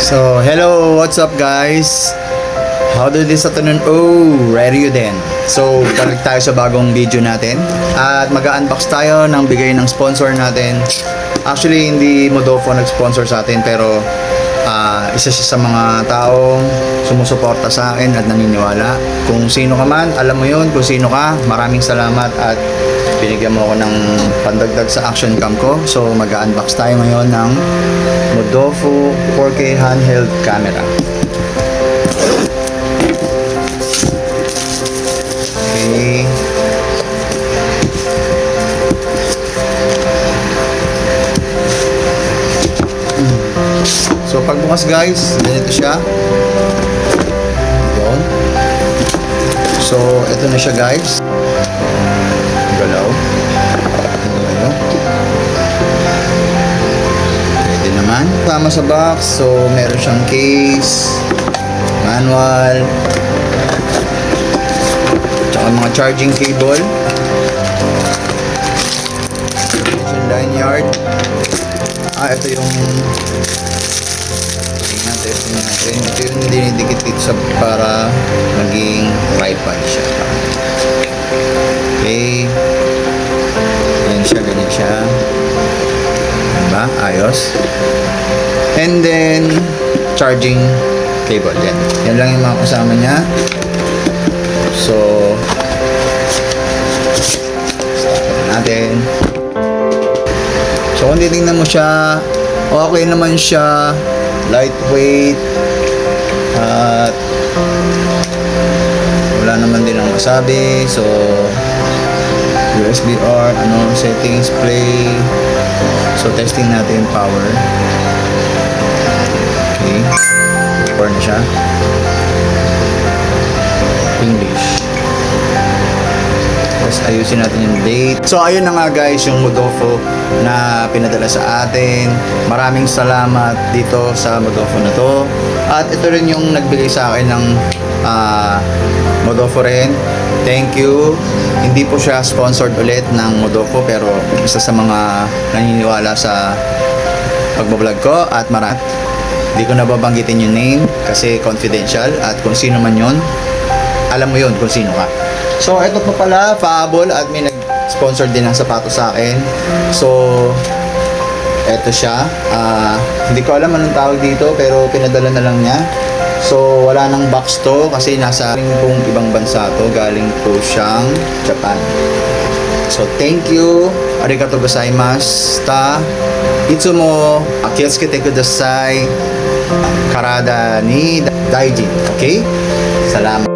So, hello, what's up guys? How do this afternoon? Oh, ready you then. So, balik tayo sa bagong video natin. At mag-unbox tayo ng bigay ng sponsor natin. Actually, hindi Modofo nag-sponsor sa atin, pero isa siya sa mga taong sumusuporta sa akin at naniniwala. Kung sino ka man, alam mo yun, kung sino ka, maraming salamat at binigyan mo ako ng pandagdag sa action cam ko. So mag-unbox tayo ngayon ng Modofo 4K handheld camera. Okay. So pagbukas guys, ganito siya. Yun. So ito na siya guys. Galaw. Pwede naman. Tama sa box. So meron siyang case, manual, tsaka mga charging cable, lanyard. Ito yung ito yung dinidikit dito sa para maging tripod siya. Okay. Ganyan siya. Diba? Ayos. And then, charging cable. Yan lang yung mga kasama niya. So, start natin. So, kung titingnan mo siya, okay naman siya. Lightweight. At wala naman din ang masabi. So, USB-R, settings, play. So, testing natin power. Okay. Power na siya. English. Tapos, ayusin natin yung date. So, ayun na nga guys, yung Modofo na pinadala sa atin. Maraming salamat dito sa Modofo na to. At ito rin yung nagbigay sa akin ng Modofo rin. Thank you. Hindi po siya sponsored ulit ng Modofo, pero isa sa mga naniniwala sa pagbablog ko at marami. Hindi ko nababanggitin yung name kasi confidential, at kung sino man yun, alam mo yun kung sino ka. So ito po pala, Faable, at may nag-sponsor din ng sapatos sa akin. So eto siya. Hindi ko alam anong tawag dito, pero pinadala na lang niya. So, wala nang box to kasi nasa pong ibang bansa to. Galing po siyang Japan. So, thank you. Arigatou gozaimasu. Itsumo kiyosuke kudasai. Karada ni daijin. Okay? Salamat.